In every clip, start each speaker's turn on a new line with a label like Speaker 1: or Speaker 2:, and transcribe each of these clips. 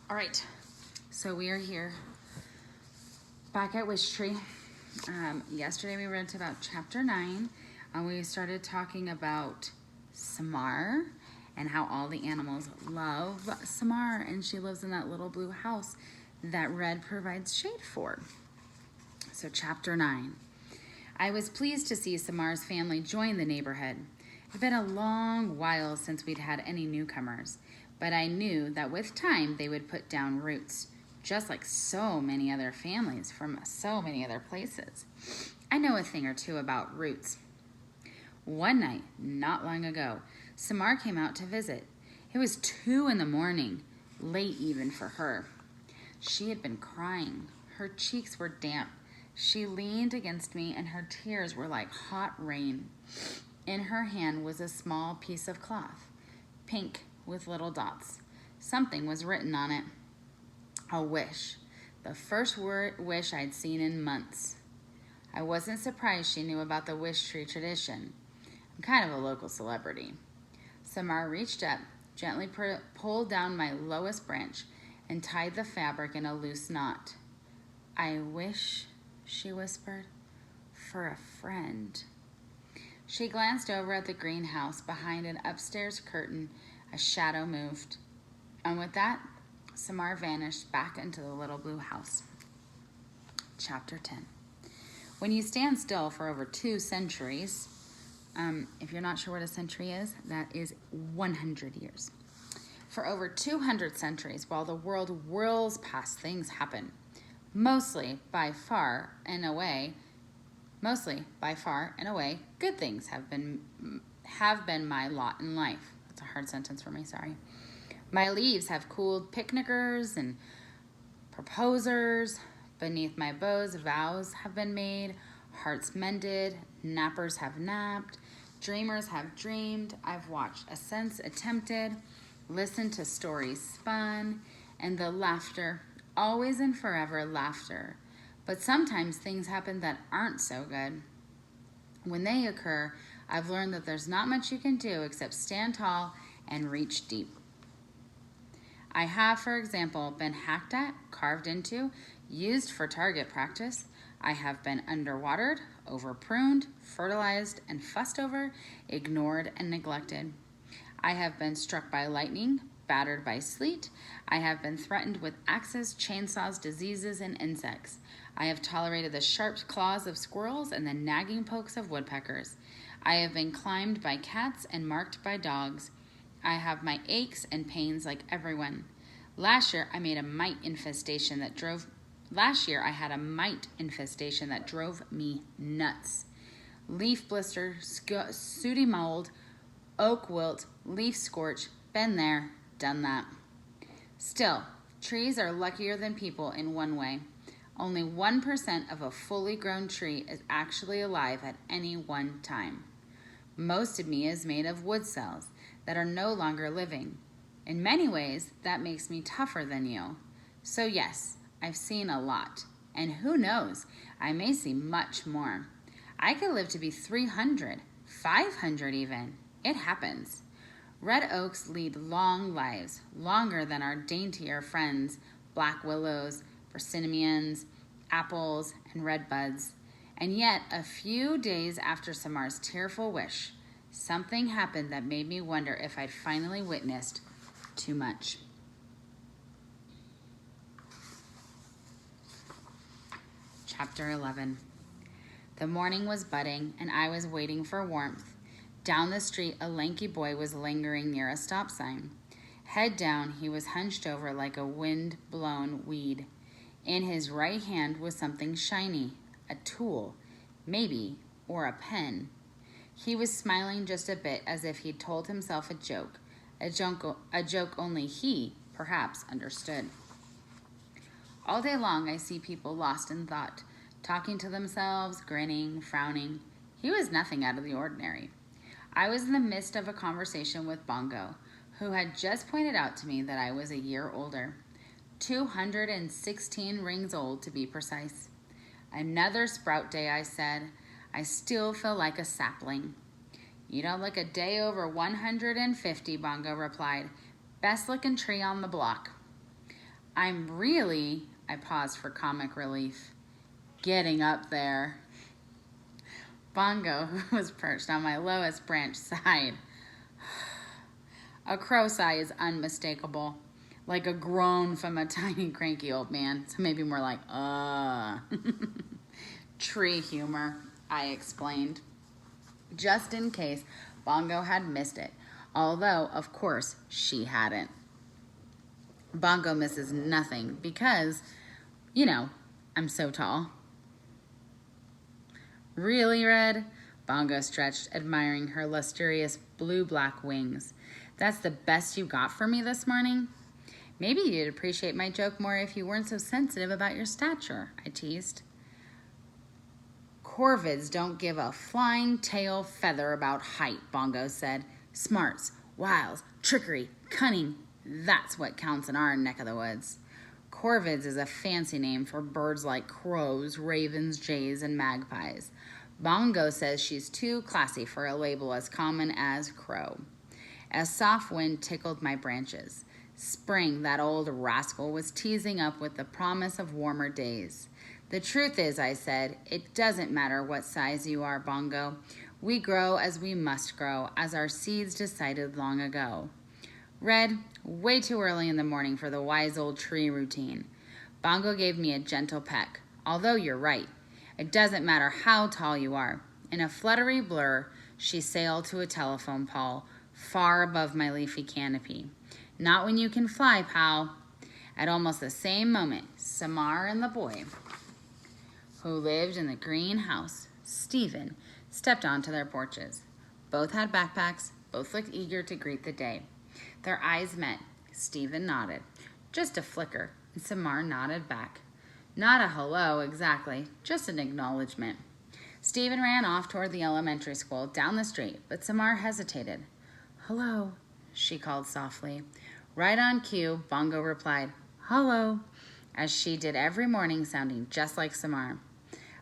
Speaker 1: All right, so we are here back at Wishtree. Yesterday we read to about chapter 9, and we started talking about Samar and how all the animals love Samar, and she lives in that little blue house that Red provides shade for. So chapter 9. I was pleased to see Samar's family join the neighborhood. It had been a long while since we'd had any newcomers, but I knew that with time they would put down roots, just like so many other families from so many other places. I know a thing or two about roots. One night, not long ago, Samar came out to visit. It was 2 a.m, late even for her. She had been crying. Her cheeks were damp. She leaned against me, and her tears were like hot rain. In her hand was a small piece of cloth, pink with little dots. Something was written on it. A wish. The first wish I'd seen in months. I wasn't surprised she knew about the Wishtree tradition. I'm kind of a local celebrity. Samar reached up, gently pulled down my lowest branch, and tied the fabric in a loose knot. I wish, she whispered, for a friend. She glanced over at the greenhouse. Behind an upstairs curtain, a shadow moved. And with that, Samar vanished back into the little blue house. Chapter 10. When you stand still for over 2 centuries, if you're not sure what a century is, that is 100 years. For over 200 centuries, while the world whirls past, things happen. Mostly, by far and away, good things have been my lot in life. That's a hard sentence for me, sorry. My leaves have cooled picnickers and proposers. Beneath my bows, vows have been made, hearts mended, nappers have napped, dreamers have dreamed. I've watched ascents attempted, listened to stories spun, and the laughter, always and forever laughter. But sometimes things happen that aren't so good. When they occur, I've learned that there's not much you can do except stand tall and reach deep. I have, for example, been hacked at, carved into, used for target practice. I have been underwatered, over-pruned, fertilized, and fussed over, ignored and neglected. I have been struck by lightning, battered by sleet. I have been threatened with axes, chainsaws, diseases, and insects. I have tolerated the sharp claws of squirrels and the nagging pokes of woodpeckers. I have been climbed by cats and marked by dogs. I have my aches and pains like everyone. Last year, I had a mite infestation that drove me nuts. Leaf blister, sooty mold, oak wilt, leaf scorch, been there, done that. Still, trees are luckier than people in one way. Only 1% of a fully grown tree is actually alive at any one time. Most of me is made of wood cells that are no longer living. In many ways, that makes me tougher than you. So yes, I've seen a lot. And who knows, I may see much more. I could live to be 300, 500 even. It happens. Red oaks lead long lives, longer than our daintier friends, black willows, persimmons, apples, and redbuds. And yet, a few days after Samar's tearful wish, something happened that made me wonder if I'd finally witnessed too much. Chapter 11. The morning was budding, and I was waiting for warmth. Down the street, a lanky boy was lingering near a stop sign. Head down, he was hunched over like a wind-blown weed. In his right hand was something shiny, a tool, maybe, or a pen. He was smiling just a bit as if he'd told himself a joke only he, perhaps, understood. All day long I see people lost in thought, talking to themselves, grinning, frowning. He was nothing out of the ordinary. I was in the midst of a conversation with Bongo, who had just pointed out to me that I was a year older. 216 rings old, to be precise. Another sprout day, I said. I still feel like a sapling. You don't look a day over 150, Bongo replied. Best looking tree on the block. I'm really, I paused for comic relief, getting up there. Bongo, who was perched on my lowest branch, sighed. A crow sigh is unmistakable, like a groan from a tiny cranky old man. So maybe more like, Tree humor, I explained, just in case Bongo had missed it, although, of course, she hadn't. Bongo misses nothing because, I'm so tall. Really, Red? Bongo stretched, admiring her lustrous blue-black wings. That's the best you got for me this morning? Maybe you'd appreciate my joke more if you weren't so sensitive about your stature, I teased. Corvids don't give a flying tail feather about height, Bongo said. Smarts, wiles, trickery, cunning, that's what counts in our neck of the woods. Corvids is a fancy name for birds like crows, ravens, jays, and magpies. Bongo says she's too classy for a label as common as crow. A soft wind tickled my branches. Spring, that old rascal, was teasing up with the promise of warmer days. The truth is, I said, it doesn't matter what size you are, Bongo. We grow as we must grow, as our seeds decided long ago. Red, way too early in the morning for the wise old tree routine. Bongo gave me a gentle peck. Although you're right, it doesn't matter how tall you are. In a fluttery blur, she sailed to a telephone pole, far above my leafy canopy. Not when you can fly, pal. At almost the same moment, Samar and the boy, who lived in the green house, Stephen, stepped onto their porches. Both had backpacks, both looked eager to greet the day. Their eyes met. Stephen nodded. Just a flicker, and Samar nodded back. Not a hello, exactly, just an acknowledgement. Stephen ran off toward the elementary school down the street, but Samar hesitated. Hello, she called softly. Right on cue, Bongo replied, hello, as she did every morning, sounding just like Samar.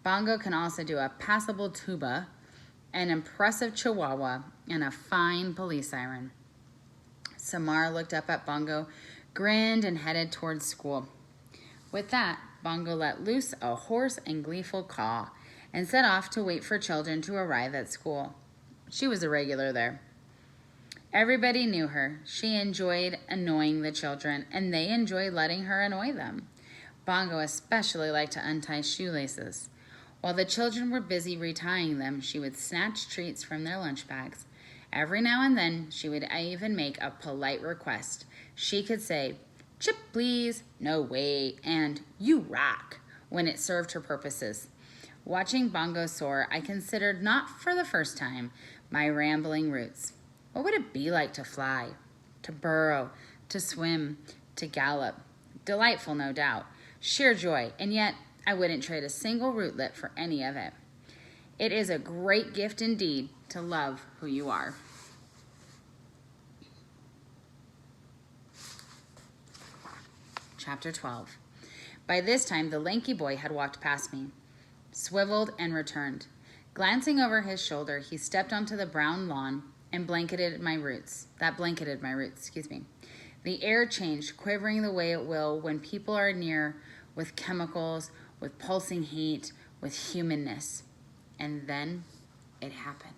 Speaker 1: Bongo can also do a passable tuba, an impressive chihuahua, and a fine police siren. Samar looked up at Bongo, grinned, and headed towards school. With that, Bongo let loose a hoarse and gleeful caw and set off to wait for children to arrive at school. She was a regular there. Everybody knew her. She enjoyed annoying the children, and they enjoyed letting her annoy them. Bongo especially liked to untie shoelaces. While the children were busy retying them, she would snatch treats from their lunch bags. Every now and then, she would even make a polite request. She could say, chip please, no way, and you rock, when it served her purposes. Watching Bongo soar, I considered, not for the first time, my rambling roots. What would it be like to fly, to burrow, to swim, to gallop? Delightful, no doubt. Sheer joy, and yet I wouldn't trade a single rootlet for any of it. It is a great gift indeed to love who you are. Chapter 12. By this time, the lanky boy had walked past me, swiveled, and returned. Glancing over his shoulder, he stepped onto the brown lawn and blanketed my roots. The air changed, quivering the way it will when people are near, with chemicals, with pulsing heat, with humanness. And then it happened.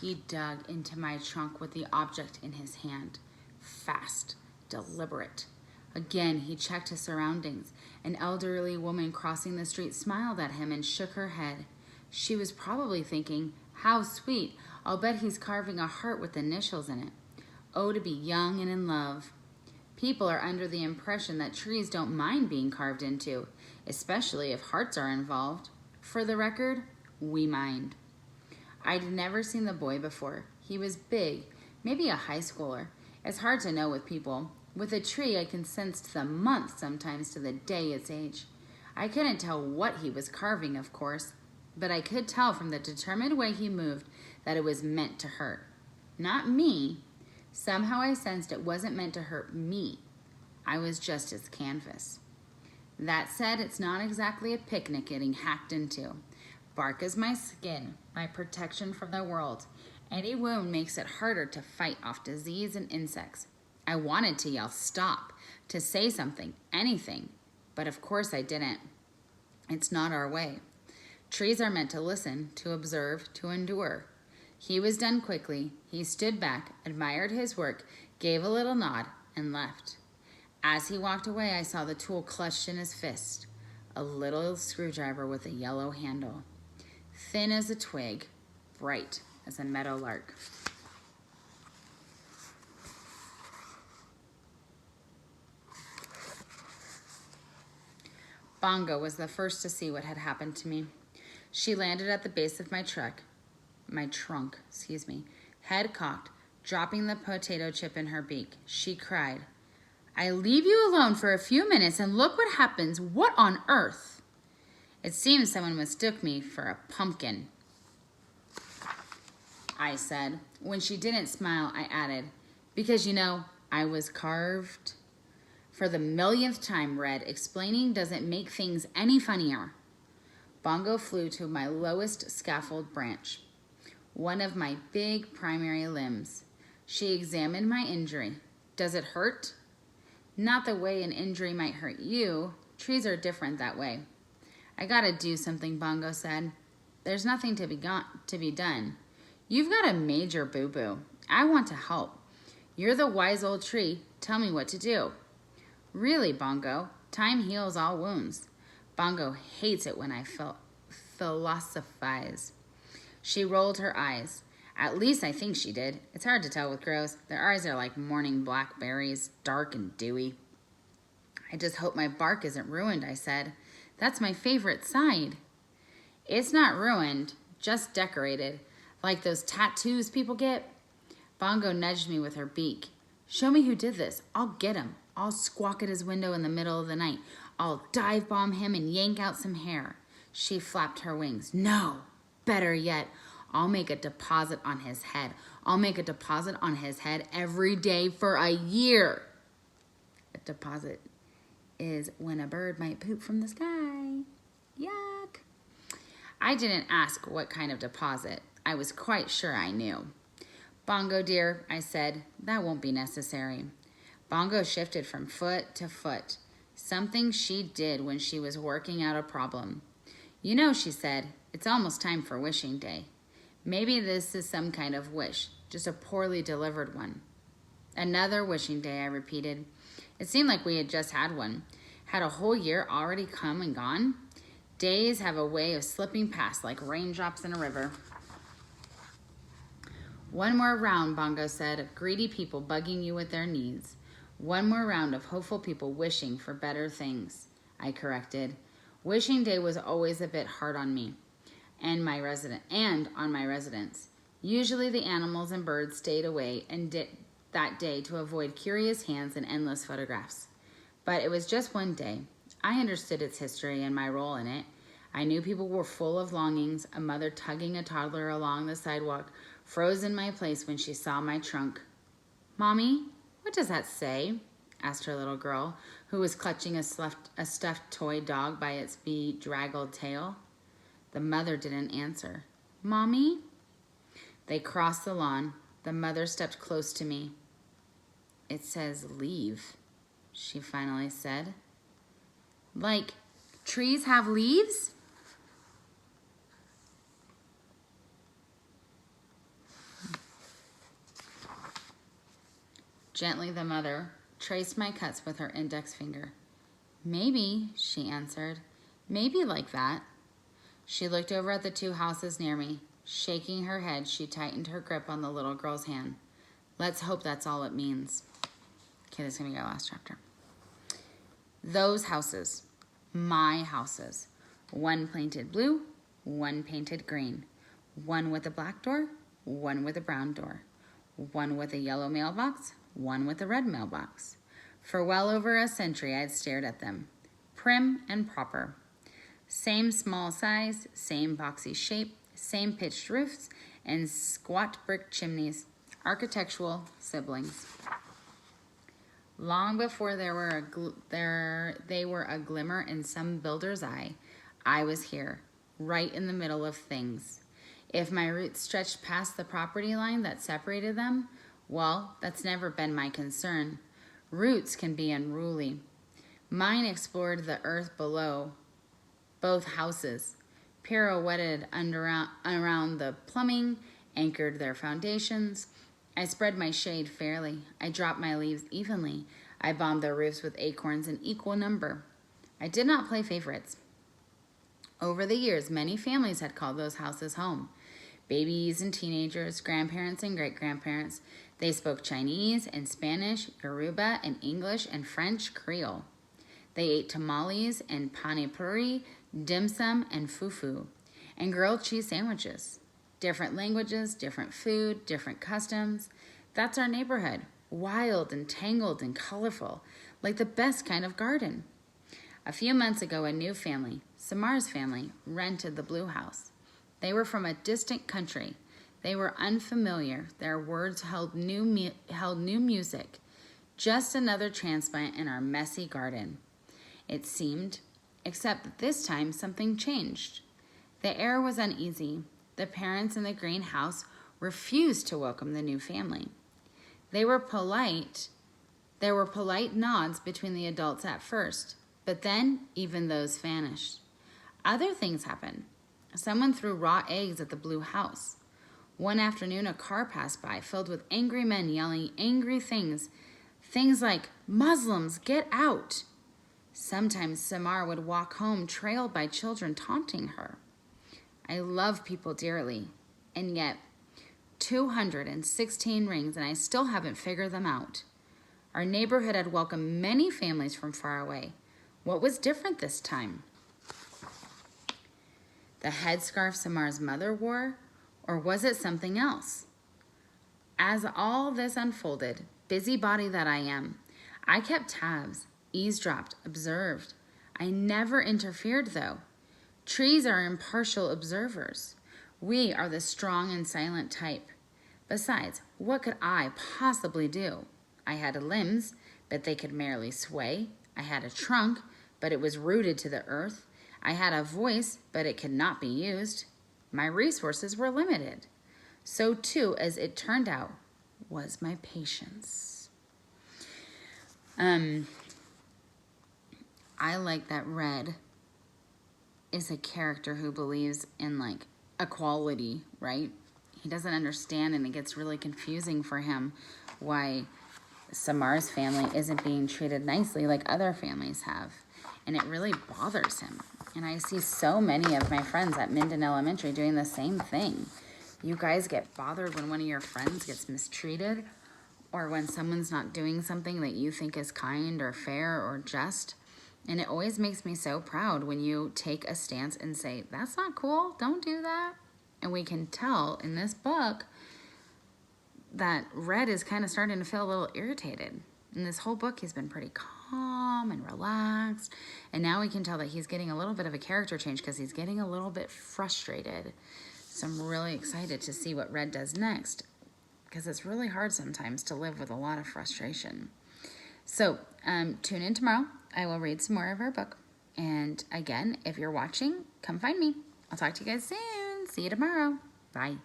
Speaker 1: He dug into my trunk with the object in his hand, fast, deliberate. Again, he checked his surroundings. An elderly woman crossing the street smiled at him and shook her head. She was probably thinking, how sweet, I'll bet he's carving a heart with initials in it. Oh, to be young and in love. People are under the impression that trees don't mind being carved into, especially if hearts are involved. For the record, we mind. I'd never seen the boy before. He was big, maybe a high schooler. It's hard to know with people. With a tree, I can sense to the month, sometimes to the day, its age. I couldn't tell what he was carving, of course, but I could tell from the determined way he moved that it was meant to hurt. Not me. Somehow I sensed it wasn't meant to hurt me. I was just his canvas. That said, it's not exactly a picnic getting hacked into. Bark is my skin, my protection from the world. Any wound makes it harder to fight off disease and insects. I wanted to yell stop, to say something, anything, but of course I didn't. It's not our way. Trees are meant to listen, to observe, to endure. He was done quickly. He stood back, admired his work, gave a little nod, and left. As he walked away, I saw the tool clutched in his fist, a little screwdriver with a yellow handle, thin as a twig, bright as a meadow lark. Bongo was the first to see what had happened to me. She landed at the base of my trunk, head cocked, dropping the potato chip in her beak. She cried, "I leave you alone for a few minutes and look what happens. What on earth?" It seems someone mistook me for a pumpkin, I said. When she didn't smile, I added, "Because, I was carved." For the millionth time, Red, explaining doesn't make things any funnier. Bongo flew to my lowest scaffold branch, one of my big primary limbs. She examined my injury. "Does it hurt?" "Not the way an injury might hurt you. Trees are different that way." "I gotta do something," Bongo said. "There's nothing to be done. You've got a major boo-boo. I want to help. You're the wise old tree. Tell me what to do." "Really, Bongo, time heals all wounds." Bongo hates it when I philosophize. She rolled her eyes. At least I think she did. It's hard to tell with crows. Their eyes are like morning blackberries, dark and dewy. "I just hope my bark isn't ruined," I said. "That's my favorite side." "It's not ruined, just decorated, like those tattoos people get." Bongo nudged me with her beak. "Show me who did this. I'll get him. I'll squawk at his window in the middle of the night. I'll dive bomb him and yank out some hair." She flapped her wings. "No, better yet, I'll make a deposit on his head. I'll make a deposit on his head every day for a year." A deposit is when a bird might poop from the sky. Yuck. I didn't ask what kind of deposit. I was quite sure I knew. "Bongo, dear," I said, "that won't be necessary." Bongo shifted from foot to foot, something she did when she was working out a problem. She said, "it's almost time for wishing day. Maybe this is some kind of wish, just a poorly delivered one." "Another wishing day," I repeated. It seemed like we had just had one. Had a whole year already come and gone? Days have a way of slipping past like raindrops in a river. "One more round," Bongo said, "of greedy people bugging you with their needs. One more round of hopeful people wishing for better things," I corrected. Wishing day was always a bit hard on me and on my residents. Usually the animals and birds stayed away that day to avoid curious hands and endless photographs. But it was just one day. I understood its history and my role in it. I knew people were full of longings, a mother tugging a toddler along the sidewalk, froze in my place when she saw my trunk. "Mommy, what does that say?" asked her little girl, who was clutching a stuffed toy dog by its bedraggled tail. The mother didn't answer. "Mommy?" They crossed the lawn. The mother stepped close to me. "It says leave," she finally said. "Like trees have leaves?" Gently, the mother traced my cuts with her index finger. "Maybe," she answered. "Maybe like that." She looked over at the two houses near me. Shaking her head, she tightened her grip on the little girl's hand. "Let's hope that's all it means." Okay, this is going to be our last chapter. Those houses. My houses. One painted blue, one painted green. One with a black door, one with a brown door. One with a yellow mailbox, one with a red mailbox. For well over a century, I'd stared at them. Prim and proper. Same small size, same boxy shape, same pitched roofs, and squat brick chimneys. Architectural siblings. Long before they were a glimmer in some builder's eye, I was here, right in the middle of things. If my roots stretched past the property line that separated them, Well, that's never been my concern. Roots can be unruly. Mine explored the earth below both houses, pirouetted around the plumbing, anchored their foundations. I spread my shade fairly. I dropped my leaves evenly. I bombed their roofs with acorns in equal number. I did not play favorites. Over the years, many families had called those houses home. Babies and teenagers, grandparents and great-grandparents. They spoke Chinese and Spanish, Yoruba and English and French Creole. They ate tamales and pani puri, dim sum and fufu, and grilled cheese sandwiches. Different languages, different food, different customs. That's our neighborhood, wild and tangled and colorful, like the best kind of garden. A few months ago, a new family, Samar's family, rented the blue house. They were from a distant country. They were unfamiliar. Their words held new music. Just another transplant in our messy garden. It seemed, except that this time something changed. The air was uneasy. The parents in the greenhouse refused to welcome the new family. There were polite nods between the adults at first, but then even those vanished. Other things happened. Someone threw raw eggs at the blue house. One afternoon, a car passed by filled with angry men yelling angry things. Things like, "Muslims, get out!" Sometimes Samar would walk home trailed by children taunting her. I love people dearly, and yet 216 rings, and I still haven't figured them out. Our neighborhood had welcomed many families from far away. What was different this time? The headscarf Samar's mother wore, or was it something else? As all this unfolded, busybody that I am, I kept tabs, eavesdropped, observed. I never interfered, though. Trees are impartial observers. We are the strong and silent type. Besides, what could I possibly do? I had limbs, but they could merely sway. I had a trunk, but it was rooted to the earth. I had a voice, but it could not be used. My resources were limited. So too, as it turned out, was my patience. I like that Red is a character who believes in like equality, right? He doesn't understand, and it gets really confusing for him why Samar's family isn't being treated nicely like other families have. And it really bothers him. And I see so many of my friends at Minden Elementary doing the same thing. You guys get bothered when one of your friends gets mistreated, or when someone's not doing something that you think is kind or fair or just. And it always makes me so proud when you take a stance and say, that's not cool, don't do that. And we can tell in this book that Red is kind of starting to feel a little irritated. In this whole book, he's been pretty calm and relaxed. And now we can tell that he's getting a little bit of a character change because he's getting a little bit frustrated. So I'm really excited to see what Red does next, because it's really hard sometimes to live with a lot of frustration. So tune in tomorrow. I will read some more of our book. And again, if you're watching, come find me. I'll talk to you guys soon. See you tomorrow. Bye.